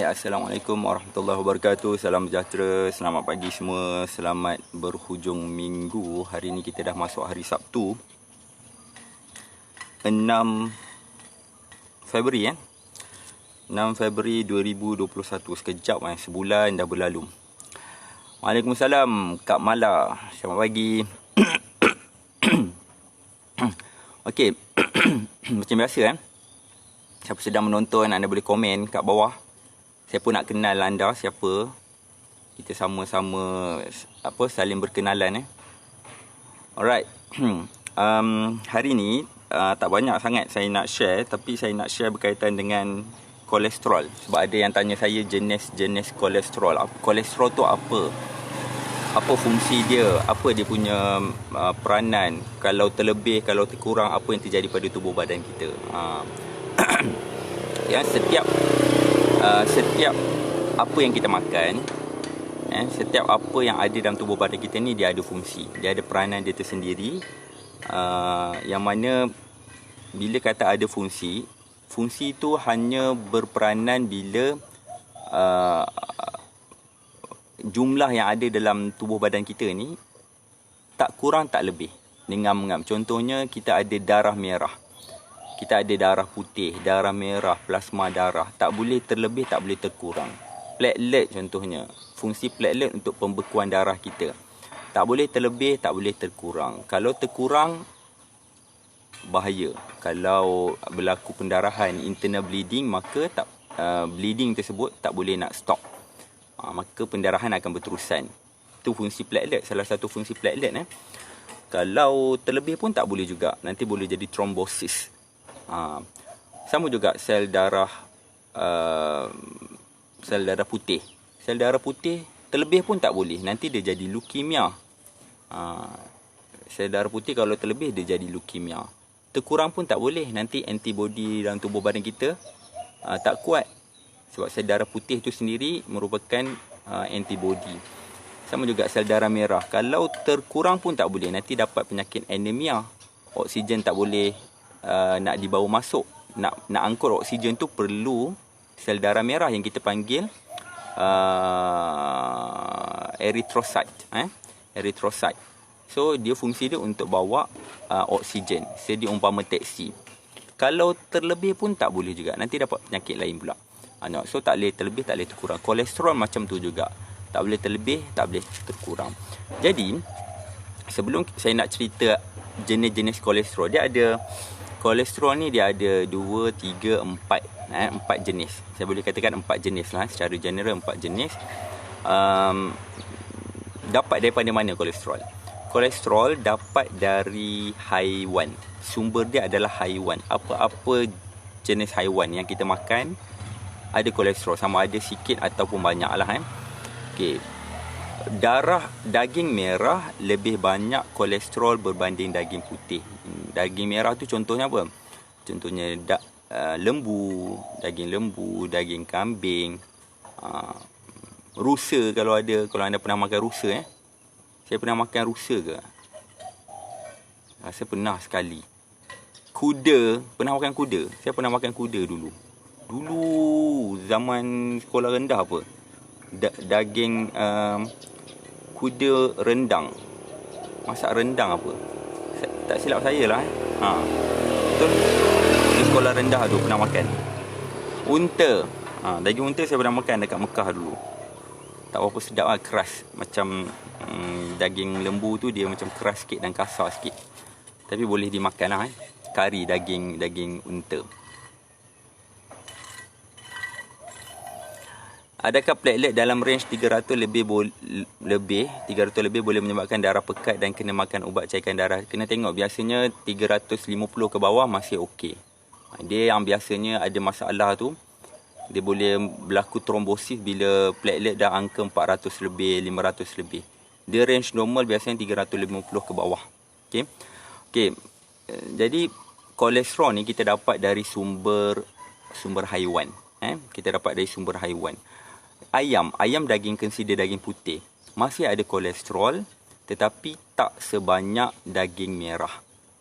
Assalamualaikum warahmatullahi wabarakatuh. Salam sejahtera, selamat pagi semua. Selamat berhujung minggu. Hari ini kita dah masuk hari Sabtu 6 Februari 6 Februari 2021. Sekejap sebulan dah berlalu. Waalaikumsalam Kak Mala. Selamat pagi. Okey. Macam biasa siapa sedang menonton, anda boleh komen kat bawah. Saya pun nak kenal anda siapa. Kita sama-sama saling berkenalan Alright. Hari ni tak banyak sangat saya nak share, tapi saya nak share berkaitan dengan kolesterol. Sebab ada yang tanya saya jenis-jenis kolesterol. Kolesterol tu apa? Apa fungsi dia? Apa dia punya peranan? Kalau terlebih, kalau terkurang, apa yang terjadi pada tubuh badan kita? Setiap apa yang kita makan, setiap apa yang ada dalam tubuh badan kita ni, dia ada fungsi, dia ada peranan dia tersendiri. Yang mana bila kata ada fungsi itu hanya berperanan bila jumlah yang ada dalam tubuh badan kita ni tak kurang tak lebih, mengam-ngam. Contohnya kita ada darah merah, kita ada darah putih, darah merah, plasma darah. Tak boleh terlebih, tak boleh terkurang. Platelet contohnya. Fungsi platelet untuk pembekuan darah kita. Tak boleh terlebih, tak boleh terkurang. Kalau terkurang, bahaya. Kalau berlaku pendarahan, internal bleeding, maka bleeding tersebut tak boleh nak stop. Maka pendarahan akan berterusan. Itu fungsi platelet, salah satu fungsi platelet. Kalau terlebih pun tak boleh juga. Nanti boleh jadi trombosis. Sama juga sel darah putih. Sel darah putih terlebih pun tak boleh, nanti dia jadi leukemia. Sel darah putih kalau terlebih dia jadi leukemia. Terkurang pun tak boleh, nanti antibody dalam tubuh badan kita tak kuat. Sebab sel darah putih itu sendiri merupakan antibody. Sama juga sel darah merah, kalau terkurang pun tak boleh, nanti dapat penyakit anemia. Oksigen tak boleh nak dibawa masuk. Nak angkut oksigen tu perlu sel darah merah yang kita panggil erythrocyte. Erythrocyte. So dia fungsi dia untuk bawa oksigen. Sedia umpama teksi. Kalau terlebih pun tak boleh juga, nanti dapat penyakit lain pula. So tak boleh terlebih, tak boleh terkurang. Kolesterol macam tu juga, tak boleh terlebih, tak boleh terkurang. Jadi sebelum saya nak cerita jenis-jenis kolesterol, kolesterol ni dia ada 2, 3, 4 jenis. Saya boleh katakan 4 jenis lah. Secara general 4 jenis. Dapat daripada mana kolesterol? Kolesterol dapat dari haiwan. Sumber dia adalah haiwan. Apa-apa jenis haiwan yang kita makan ada kolesterol. Sama ada sikit ataupun banyak lah. Okay. Daging merah lebih banyak kolesterol berbanding daging putih. Daging merah tu contohnya apa? Contohnya lembu, daging kambing, rusa kalau anda pernah makan rusa. Saya pernah makan rusa ke? Rasa pernah sekali. Kuda, pernah makan kuda? Saya pernah makan kuda dulu zaman sekolah rendah apa. Daging kuda rendang. Masak rendang apa? Tak silap saya lah. Betul. Di sekolah rendah tu pernah makan. Unta. Daging unta saya pernah makan dekat Mekah dulu. Tak berapa sedap lah, keras. Macam daging lembu tu dia macam keras sikit dan kasar sikit. Tapi boleh dimakan lah. Kari daging unta. Adakah platelet dalam range 300 lebih 300 lebih boleh menyebabkan darah pekat dan kena makan ubat cairkan darah? Kena tengok, biasanya 350 ke bawah masih okey. Dia yang biasanya ada masalah tu, dia boleh berlaku trombosis bila platelet dah angka 400 lebih, 500 lebih. Dia range normal biasanya 350 ke bawah. Okey. Okey. Jadi kolesterol ni kita dapat dari sumber haiwan. Kita dapat dari sumber haiwan. Ayam daging consider daging putih. Masih ada kolesterol tetapi tak sebanyak daging merah.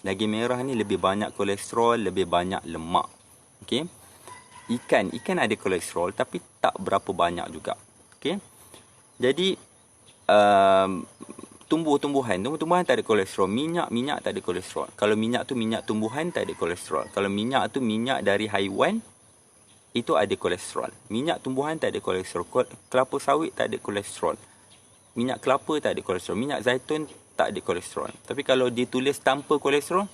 Daging merah ni lebih banyak kolesterol, lebih banyak lemak. Okey. Ikan ada kolesterol tapi tak berapa banyak juga. Okey. Jadi tumbuhan tak ada kolesterol. Minyak tak ada kolesterol. Kalau minyak tu minyak tumbuhan, tak ada kolesterol. Kalau minyak tu minyak dari haiwan, itu ada kolesterol. Minyak tumbuhan tak ada kolesterol. Kelapa sawit tak ada kolesterol. Minyak kelapa tak ada kolesterol. Minyak zaitun tak ada kolesterol. Tapi kalau ditulis tanpa kolesterol,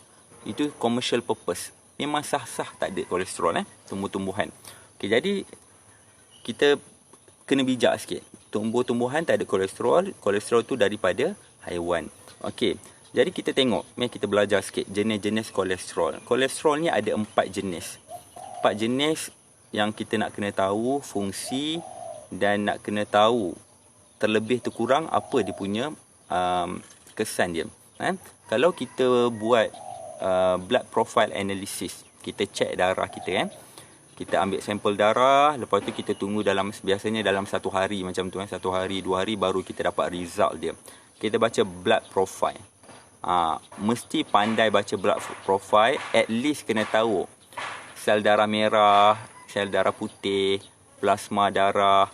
itu commercial purpose. Memang sah-sah tak ada kolesterol. Tumbuh-tumbuhan. Okay, jadi kita kena bijak sikit. Tumbuh-tumbuhan tak ada kolesterol. Kolesterol tu daripada haiwan. Okey. Jadi kita tengok, mari kita belajar sikit jenis-jenis kolesterol. Kolesterol ni ada 4 jenis. 4 jenis yang kita nak kena tahu fungsi dan nak kena tahu terlebih terkurang apa dia punya kesan dia. Kalau kita buat blood profile analysis, kita check darah kita kita ambil sampel darah, lepas tu kita tunggu biasanya dalam 1 hari macam tu 1 hari 2 hari baru kita dapat result dia. Kita baca blood profile. Mesti pandai baca blood profile, at least kena tahu sel darah merah, sel darah putih, plasma darah,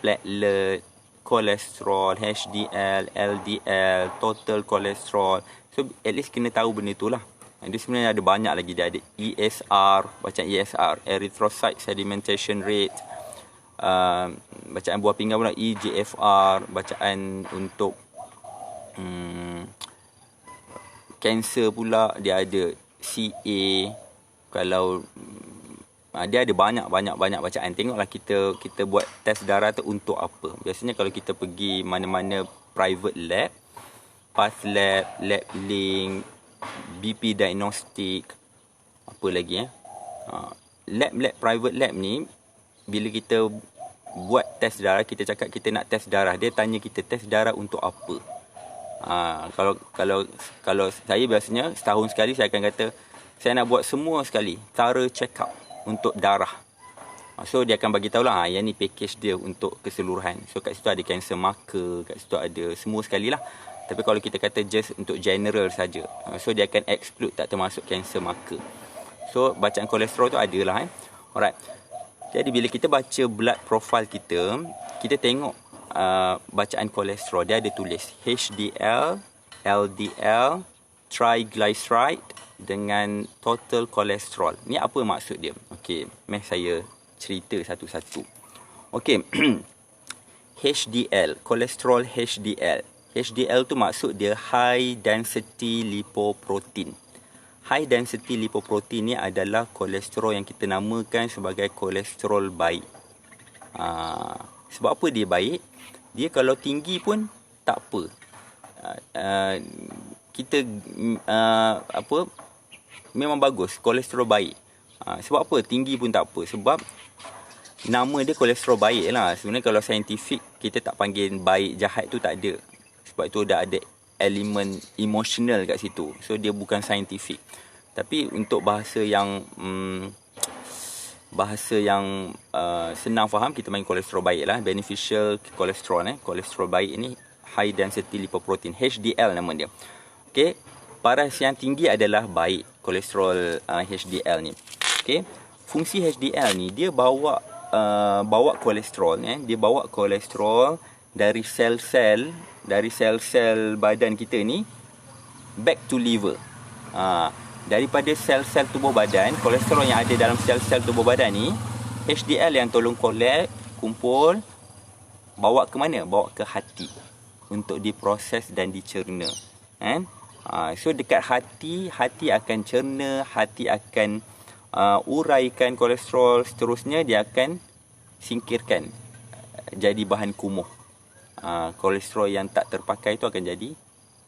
platelet, kolesterol, HDL, LDL, total kolesterol. So at least kena tahu benda tu lah. Dia sebenarnya ada banyak lagi. Dia ada ESR, bacaan ESR, erythrocyte sedimentation rate, bacaan buah pinggang pula EGFR, bacaan untuk kanser pula dia ada CA. Kalau dia ada banyak bacaan. Tengoklah kita buat test darah tu untuk apa. Biasanya kalau kita pergi mana-mana private lab, PathLab, LabLink, BP Diagnostic, apa lagi lab private lab ni, bila kita buat test darah, kita cakap kita nak test darah, dia tanya kita test darah untuk apa. Kalau saya biasanya setahun sekali saya akan kata saya nak buat semua sekali thorough check up untuk darah. So dia akan bagi tahu lah, yang ni package dia untuk keseluruhan. So kat situ ada cancer marker, kat situ ada semua sekali lah. Tapi kalau kita kata just untuk general saja, so dia akan exclude, tak termasuk cancer marker. So bacaan kolesterol tu ada lah. Alright. Jadi bila kita baca blood profile kita tengok bacaan kolesterol. Dia ada tulis HDL, LDL, triglyceride dengan total kolesterol. Ni apa maksud dia? Okey, mari saya cerita satu-satu. Okey. HDL, kolesterol HDL. HDL tu maksud dia high density lipoprotein. High density lipoprotein ni adalah kolesterol yang kita namakan sebagai kolesterol baik. Sebab apa dia baik? Dia kalau tinggi pun tak apa. Kita memang bagus, kolesterol baik. Sebab apa tinggi pun tak apa? Sebab nama dia kolesterol baik lah. Sebenarnya kalau saintifik kita tak panggil baik jahat tu, tak ada. Sebab itu dah ada elemen emosional kat situ. So dia bukan saintifik. Tapi untuk bahasa yang senang faham, kita main kolesterol baik lah. Beneficial kolesterol. Kolesterol baik ni high density lipoprotein, HDL nama dia. Okey, paras yang tinggi adalah baik kolesterol HDL ni. Okey, fungsi HDL ni dia bawa kolesterol dia bawa kolesterol dari sel-sel badan kita ni back to liver. Daripada sel-sel tubuh badan, kolesterol yang ada dalam sel-sel tubuh badan ni, HDL yang tolong kumpul, bawa ke mana? Bawa ke hati untuk diproses dan dicerna. So dekat hati akan cerna, hati akan uraikan kolesterol, seterusnya dia akan singkirkan jadi bahan kumuh. Kolesterol yang tak terpakai itu akan jadi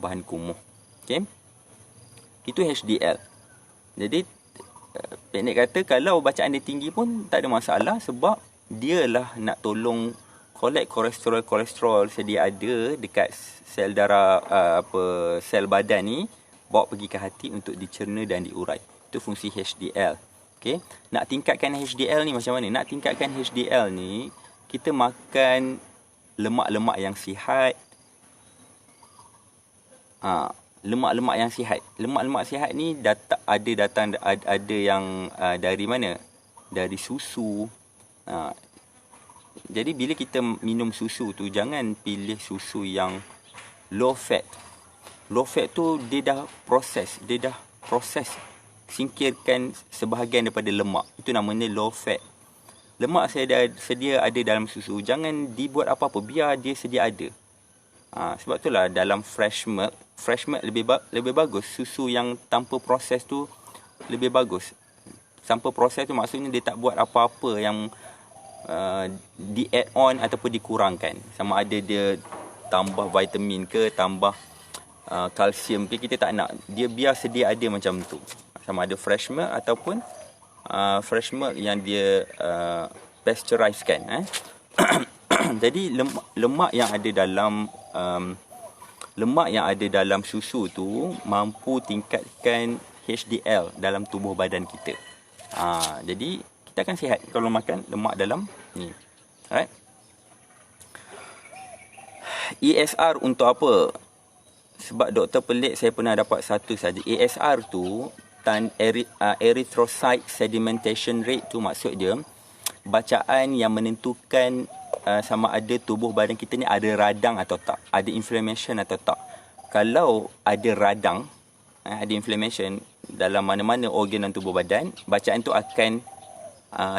bahan kumuh. Okay? Itu HDL. Jadi pendek kata, kalau bacaan dia tinggi pun tak ada masalah, sebab dia lah nak tolong collect kolesterol sedia ada dekat sel darah, sel badan ni, bawa pergi ke hati untuk dicerna dan diurai. Itu fungsi HDL. Okay? Nak tingkatkan HDL ni macam mana? Nak tingkatkan HDL ni, kita makan lemak-lemak yang sihat. Lemak-lemak yang sihat. Lemak-lemak sihat ni ada yang dari mana? Dari susu. Jadi bila kita minum susu tu, jangan pilih susu yang low fat. Low fat tu dia dah proses singkirkan sebahagian daripada lemak. Itu namanya low fat. Lemak sedia ada dalam susu. Jangan dibuat apa-apa, biar dia sedia ada. Sebab itulah dalam fresh milk lebih bagus. Susu yang tanpa proses tu lebih bagus. Tanpa proses tu maksudnya dia tak buat apa-apa yang di add on ataupun dikurangkan. Sama ada dia tambah vitamin ke, tambah kalsium ke, kita tak nak. Dia biar sedia ada macam tu. Sama ada fresh milk ataupun fresh milk yang dia pasteurized kan. Jadi lemak yang ada dalam susu tu mampu tingkatkan HDL dalam tubuh badan kita. Jadi kita akan sihat kalau makan lemak dalam ni. Alright. ESR untuk apa? Sebab doktor pelik, saya pernah dapat satu saja. ESR tu, erythrocyte sedimentation rate tu, maksud dia bacaan yang menentukan sama ada tubuh badan kita ni ada radang atau tak, ada inflammation atau tak. Kalau ada radang, ada inflammation dalam mana-mana organ dalam tubuh badan, bacaan tu akan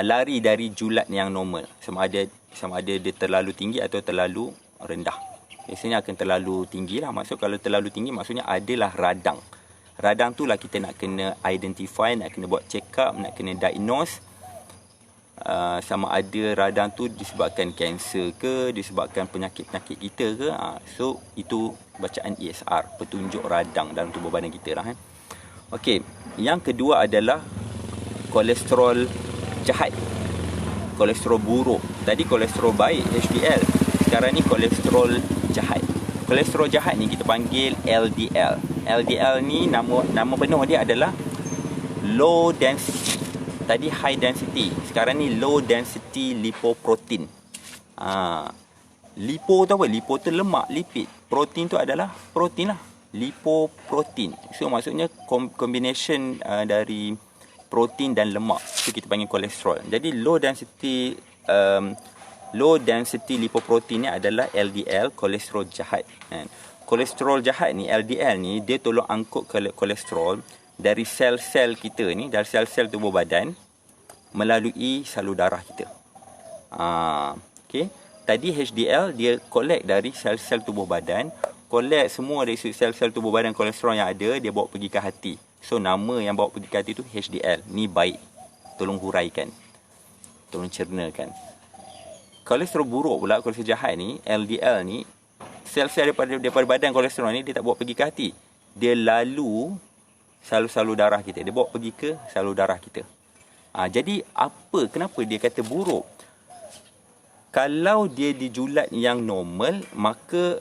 lari dari julat yang normal. Sama ada dia terlalu tinggi atau terlalu rendah. Biasanya akan terlalu tinggi lah. Maksud kalau terlalu tinggi maksudnya adalah radang. Radang tu lah kita nak kena identify, nak kena buat check up, nak kena diagnose. Sama ada radang tu disebabkan kanser ke, disebabkan penyakit-penyakit kita ke. So itu bacaan ESR, petunjuk radang dalam tubuh badan kita lah. Okey, yang kedua adalah kolesterol jahat, kolesterol buruk. Tadi kolesterol baik, HDL. Sekarang ni kolesterol jahat. Kolesterol jahat ni kita panggil LDL. LDL ni nama penuh dia adalah low density. Tadi high density, sekarang ni low density lipoprotein. Lipo tu apa? Lipo tu lemak, lipid. Protein tu adalah protein lah, lipoprotein. So maksudnya combination dari protein dan lemak, itu kita panggil kolesterol. Jadi low density lipoprotein ni adalah LDL, kolesterol jahat. Kolesterol jahat ni, LDL ni, dia tolong angkut kolesterol dari sel-sel kita ni, dari sel-sel tubuh badan melalui salur darah kita. Okay. Tadi HDL dia collect dari sel-sel tubuh badan, collect semua dari sel-sel tubuh badan kolesterol yang ada, dia bawa pergi ke hati. So nama yang bawa pergi ke hati tu HDL. Ni baik, tolong huraikan, tolong cernakan. Kolesterol buruk pula, kolesterol jahat ni, LDL ni, sel-sel daripada badan kolesterol ni dia tak bawa pergi ke hati. Dia lalu salur-salur darah kita. Dia bawa pergi ke salur darah kita. Jadi kenapa dia kata buruk? Kalau dia di julat yang normal, maka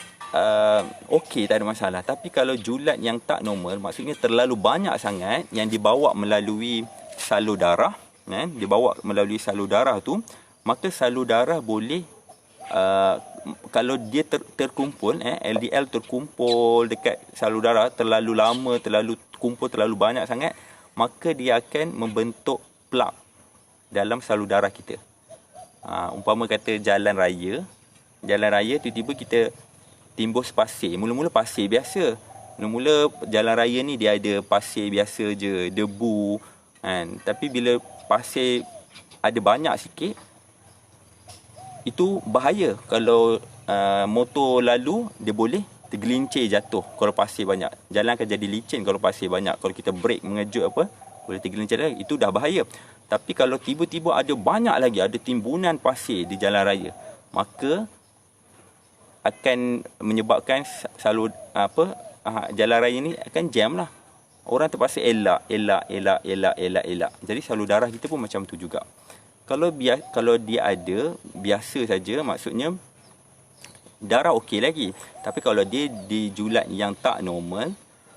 okey, tak ada masalah. Tapi kalau julat yang tak normal, maksudnya terlalu banyak sangat yang dibawa melalui salur darah, dibawa melalui salur darah tu, maka salur darah boleh kalau dia terkumpul, LDL terkumpul dekat salur darah terlalu lama, terlalu kumpul terlalu banyak sangat, maka dia akan membentuk plak dalam salur darah kita. Umpama kata jalan raya tiba-tiba kita timbus pasir. Mula-mula pasir biasa. Mula-mula jalan raya ni dia ada pasir biasa je, debu kan. Tapi bila pasir ada banyak sikit, itu bahaya. Kalau motor lalu, dia boleh tergelincir jatuh kalau pasir banyak. Jalan akan jadi licin kalau pasir banyak. Kalau kita brake mengejut apa, boleh tergelincir lagi. Itu dah bahaya. Tapi kalau tiba-tiba ada banyak lagi, ada timbunan pasir di jalan raya, maka akan menyebabkan jalan raya ni akan jam lah. Orang terpaksa elak. Jadi salur darah kita pun macam tu juga. Kalau dia ada biasa saja, maksudnya darah okey lagi. Tapi kalau dia di julat yang tak normal,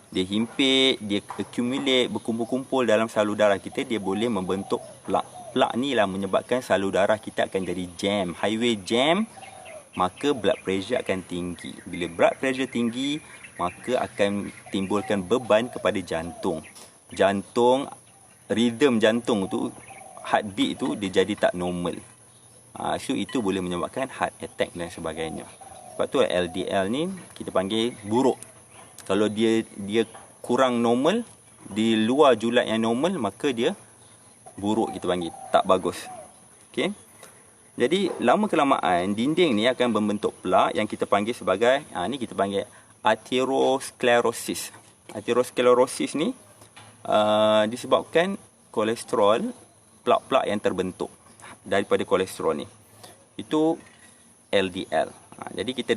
dia himpit, dia accumulate, berkumpul-kumpul dalam salur darah kita, dia boleh membentuk plak. Plak ni lah menyebabkan salur darah kita akan jadi jam. Highway jam, maka blood pressure akan tinggi. Bila blood pressure tinggi, maka akan timbulkan beban kepada jantung. Rhythm jantung tu, heartbeat tu, dia jadi tak normal. So itu boleh menyebabkan heart attack dan sebagainya. Sebab tu LDL ni kita panggil buruk. Kalau dia kurang normal, di luar julat yang normal, maka dia buruk, kita panggil tak bagus. Okey. Jadi lama kelamaan dinding ni akan membentuk plak yang kita panggil sebagai ni kita panggil atherosclerosis. Atherosclerosis ni disebabkan kolesterol, plak-plak yang terbentuk daripada kolesterol ni. Itu LDL. Jadi kita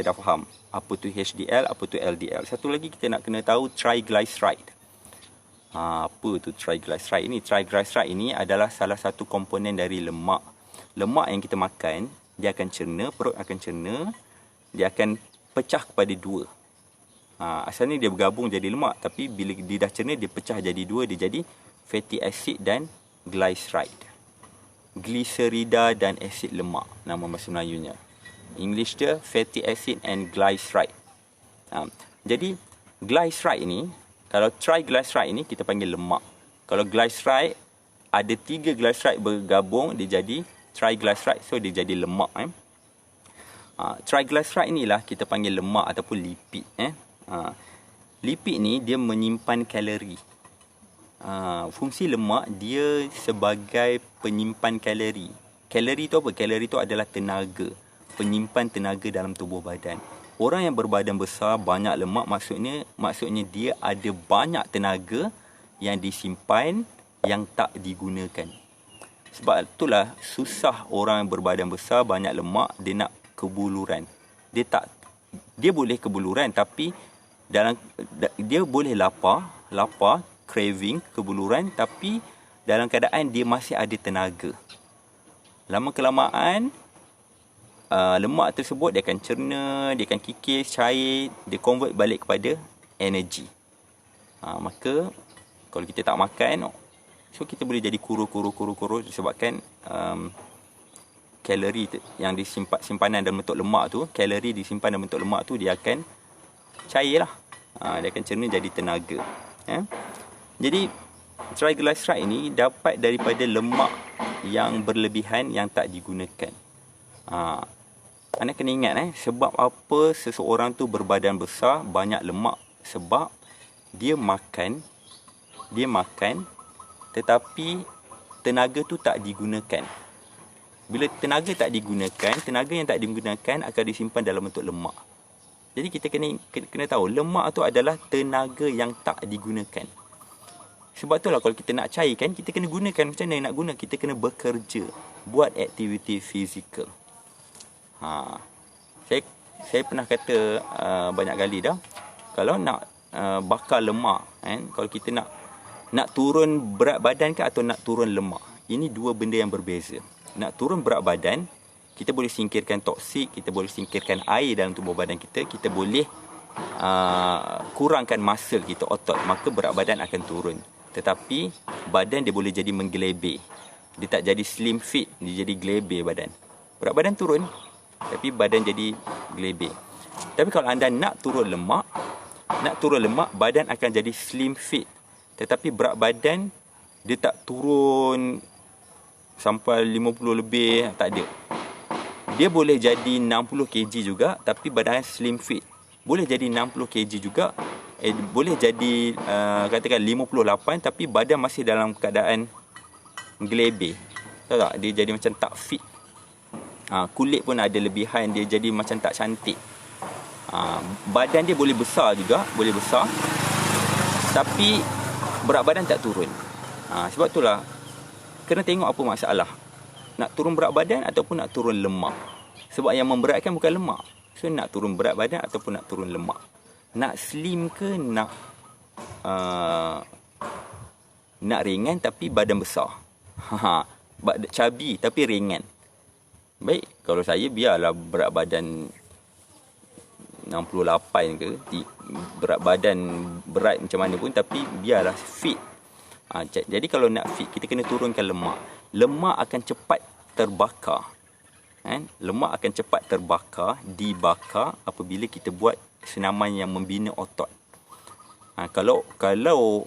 dah faham apa tu HDL, apa tu LDL. Satu lagi kita nak kena tahu triglyceride. Apa tu triglyceride ni? Triglyceride ini adalah salah satu komponen dari lemak. Lemak yang kita makan, dia akan cerna, perut akan cerna, dia akan pecah kepada dua. Asalnya dia bergabung jadi lemak, tapi bila dia dah cerna, dia pecah jadi dua, dia jadi fatty acid dan glyceride. Glicerida dan asid lemak, nama bahasa Melayunya. English dia fatty acid and glyceride. Jadi glyceride ini, kalau triglyceride ini kita panggil lemak. Kalau glyceride, ada 3 glyceride bergabung, dia jadi triglyceride, so dia jadi lemak. Triglyceride inilah kita panggil lemak ataupun lipid. Lipid ni dia menyimpan kalori. Fungsi lemak dia sebagai penyimpan kalori. Kalori tu apa? Kalori tu adalah tenaga, penyimpan tenaga dalam tubuh badan. Orang yang berbadan besar, banyak lemak, maksudnya dia ada banyak tenaga yang disimpan yang tak digunakan. Sebab itulah susah orang yang berbadan besar, banyak lemak, dia nak kebuluran. Dia boleh kebuluran, tapi dia boleh lapar, craving, kebuluran, tapi dalam keadaan dia masih ada tenaga. Lama kelamaan, lemak tersebut dia akan cerna, dia akan kikis, cair, dia convert balik kepada energi. Maka kalau kita tak makan, so kita boleh jadi kuru disebabkan kalori yang simpanan dalam bentuk lemak tu, kalori disimpan dalam bentuk lemak tu, dia akan cair lah. Dia akan cerna jadi tenaga. Jadi triglyceride ini dapat daripada lemak yang berlebihan yang tak digunakan. Anda kena ingat sebab apa seseorang tu berbadan besar, banyak lemak, sebab dia makan tetapi tenaga tu tak digunakan. Bila tenaga tak digunakan, tenaga yang tak digunakan akan disimpan dalam bentuk lemak. Jadi kita kena tahu lemak tu adalah tenaga yang tak digunakan. Sebab itulah kalau kita nak cairkan, kita kena gunakan. Macam mana nak guna? Kita kena bekerja, buat aktiviti fizikal. Saya pernah kata banyak kali dah, kalau nak bakar lemak, kalau kita nak turun berat badan ke atau nak turun lemak, ini dua benda yang berbeza. Nak turun berat badan, kita boleh singkirkan toksik, kita boleh singkirkan air dalam tubuh badan kita, kita boleh kurangkan muscle kita, otot, maka berat badan akan turun. Tetapi badan dia boleh jadi menggelebih. Dia tak jadi slim fit, dia jadi gelebih badan. Berat badan turun, tapi badan jadi gelebih. Tapi kalau anda nak turun lemak, badan akan jadi slim fit. Tetapi berat badan dia tak turun sampai 50 lebih, tak ada. Dia boleh jadi 60 kg juga, tapi badan slim fit. Boleh jadi 60 kg juga, boleh jadi katakan 58, tapi badan masih dalam keadaan gelebih. Tahu tak? Dia jadi macam tak fit. Kulit pun ada lebihan, dia jadi macam tak cantik. Badan dia boleh besar juga, boleh besar, tapi berat badan tak turun. Sebab itulah kena tengok apa masalah. Nak turun berat badan ataupun nak turun lemak. Sebab yang memberatkan bukan lemak. So nak turun berat badan ataupun nak turun lemak. Nak slim ke nak ringan tapi badan besar. Chubby tapi ringan. Baik, kalau saya biarlah berat badan 68 ke, berat badan berat macam mana pun, tapi biarlah fit. Jadi kalau nak fit, kita kena turunkan lemak. Lemak akan cepat terbakar. Lemak akan cepat dibakar apabila kita buat senaman yang membina otot. Kalau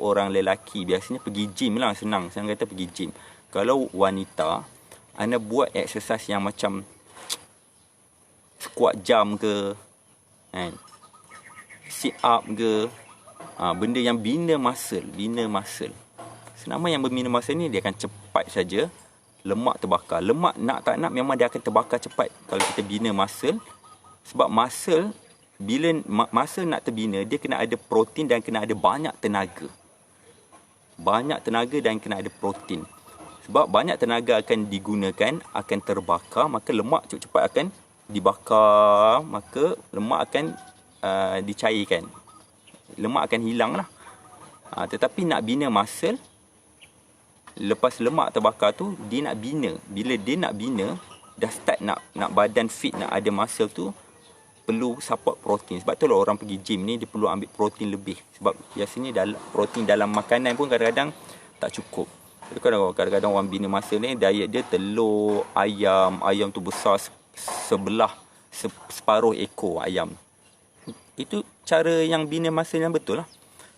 orang lelaki biasanya pergi gym lah, senang kata pergi gym. Kalau wanita, anda buat exercise yang macam squat jump ke, sit up ke, benda yang bina muscle. Senaman yang membina muscle ni dia akan cepat saja lemak terbakar. Lemak nak tak nak memang dia akan terbakar cepat kalau kita bina muscle. Sebab muscle, bila muscle nak terbina, dia kena ada protein dan kena ada banyak tenaga. Dan kena ada protein. Sebab banyak tenaga akan digunakan, akan terbakar, maka lemak cepat-cepat akan dibakar, maka lemak akan dicairkan. Lemak akan hilang lah. Tetapi nak bina muscle, lepas lemak terbakar tu, dia nak bina. Bila dia nak bina, dah start nak badan fit, nak ada muscle tu, perlu support protein. Sebab tu lah orang pergi gym ni, dia perlu ambil protein lebih. Sebab biasanya protein dalam makanan pun kadang-kadang tak cukup. Kadang-kadang orang bina muscle ni, diet dia telur, ayam tu besar separuh ekor ayam. Itu cara yang bina muscle yang betul lah.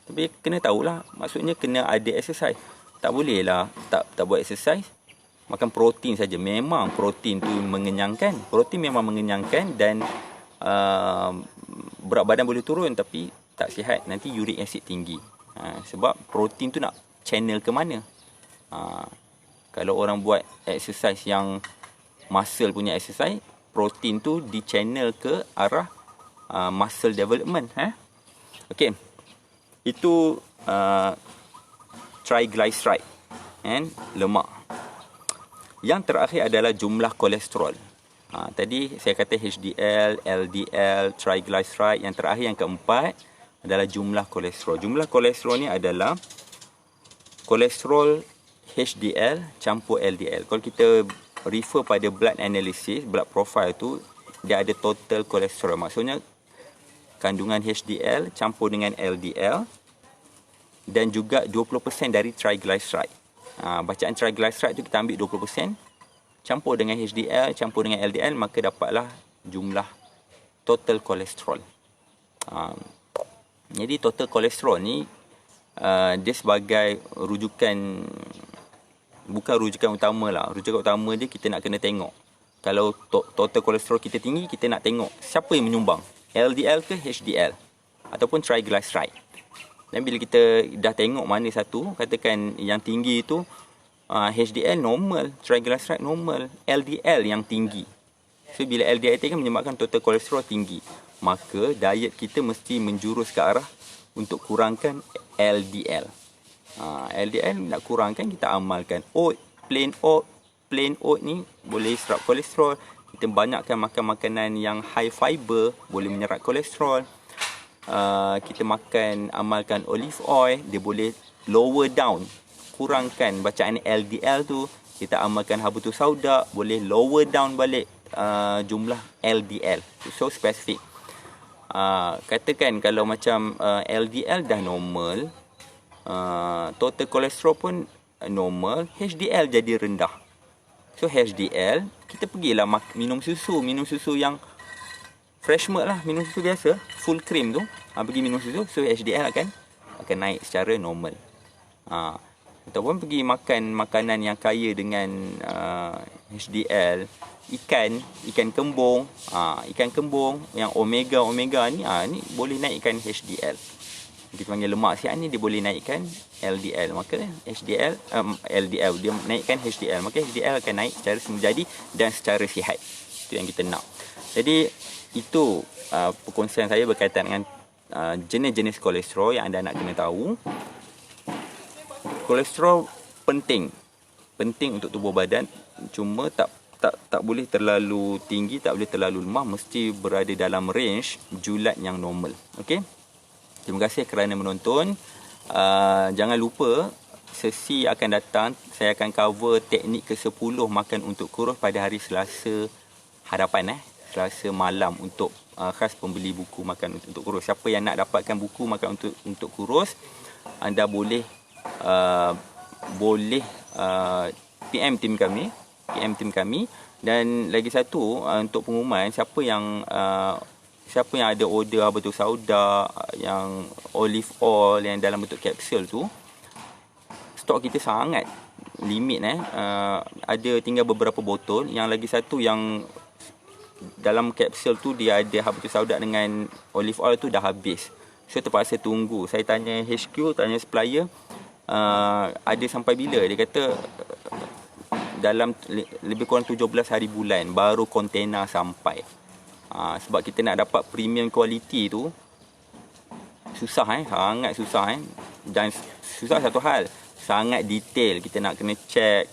Tapi kena tahulah, maksudnya kena ada exercise. Tak boleh lah tak buat exercise, makan protein saja. Memang protein tu mengenyangkan. Protein memang mengenyangkan dan berat badan boleh turun, tapi tak sihat. Nanti uric acid tinggi. Sebab protein tu nak channel ke mana? Kalau orang buat exercise yang muscle punya exercise, protein tu di channel ke arah muscle development. Okay. Itu triglyceride and lemak. Yang terakhir adalah jumlah kolesterol. Tadi saya kata HDL, LDL, triglyceride. Yang terakhir, yang keempat adalah jumlah kolesterol. Jumlah kolesterol ni adalah kolesterol HDL campur LDL. Kalau kita refer pada blood analysis, blood profile tu, dia ada total kolesterol. Maksudnya kandungan HDL campur dengan LDL dan juga 20% dari triglyceride. Bacaan triglyceride tu kita ambil 20%, campur dengan HDL, campur dengan LDL, maka dapatlah jumlah total kolesterol. Jadi total kolesterol ni dia sebagai rujukan, bukan rujukan utama lah. Rujukan utama dia kita nak kena tengok. Kalau total kolesterol kita tinggi, kita nak tengok siapa yang menyumbang, LDL ke HDL ataupun triglyceride. Dan bila kita dah tengok mana satu, katakan yang tinggi itu HDL normal, triglyceride normal, LDL yang tinggi. So bila LDL tinggi menyebabkan total kolesterol tinggi, maka diet kita mesti menjurus ke arah untuk kurangkan LDL. LDL nak kurangkan, kita amalkan plain oat ni boleh serap kolesterol. Kita banyakkan makan makanan yang high fiber, boleh menyerap kolesterol. Kita amalkan olive oil, dia boleh lower down, kurangkan bacaan LDL tu. Kita amalkan habatus sauda, boleh lower down balik jumlah LDL. So spesifik. Katakan kalau macam LDL dah normal, total kolesterol pun normal, HDL jadi rendah. So HDL, kita pergilah minum susu yang fresh milk lah, minum susu biasa, full cream tu, pergi minum susu, so HDL akan naik secara normal. Ataupun pergi makan makanan yang kaya dengan HDL, ikan kembung yang omega ni, ni boleh naikkan HDL. Kita panggil lemak sihat ni, dia boleh naikkan LDL. Maka LDL dia naikkan HDL, maka HDL akan naik secara semajadi dan secara sihat. Itu yang kita nak. Jadi itu perkongsian saya berkaitan dengan jenis-jenis kolesterol yang anda nak kena tahu. Kolesterol penting untuk tubuh badan, cuma tak boleh terlalu tinggi, tak boleh terlalu lemah, mesti berada dalam range julat yang normal. Okey. Terima kasih kerana menonton. Jangan lupa sesi akan datang saya akan cover teknik ke-10 makan untuk kurus pada hari Selasa hadapan Selasa malam untuk khas pembeli buku makan untuk kurus. Siapa yang nak dapatkan buku makan untuk kurus, anda boleh PM tim kami. Dan lagi satu, untuk pengumuman, siapa yang ada order Habatus Sauda, yang olive oil yang dalam bentuk kapsul tu, stok kita sangat limit ada tinggal beberapa botol. Yang lagi satu yang dalam kapsul tu dia ada Habatus Sauda dengan olive oil tu dah habis. So terpaksa tunggu. Saya tanya HQ, tanya supplier, ada sampai bila? Dia kata dalam lebih kurang 17 hari bulan baru kontena sampai. Sebab kita nak dapat premium quality tu susah sangat susah dan susah satu hal, sangat detail. Kita nak kena check.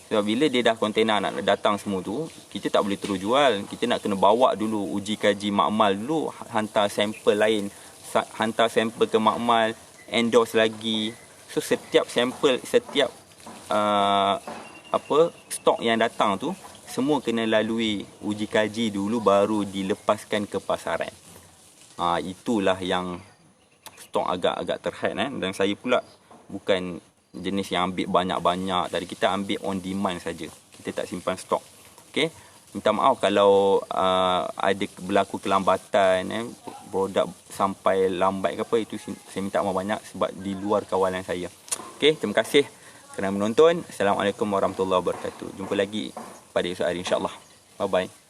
Sebab bila dia dah kontena nak datang semua tu, kita tak boleh terus jual. Kita nak kena bawa dulu, uji kaji makmal dulu, hantar sampel lain, hantar sampel ke makmal, endorse lagi. So setiap sampel, setiap stok yang datang tu semua kena lalui uji kaji dulu baru dilepaskan ke pasaran. Itulah yang stok agak terhad dan saya pula bukan jenis yang ambil banyak-banyak. Tadi kita ambil on demand saja. Kita tak simpan stok. Okey. Minta maaf kalau ada berlaku kelambatan, produk sampai lambat ke apa, itu saya minta maaf banyak sebab di luar kawalan saya. Okey, terima kasih kerana menonton. Assalamualaikum warahmatullahi wabarakatuh. Jumpa lagi pada esok hari insya-Allah. Bye bye.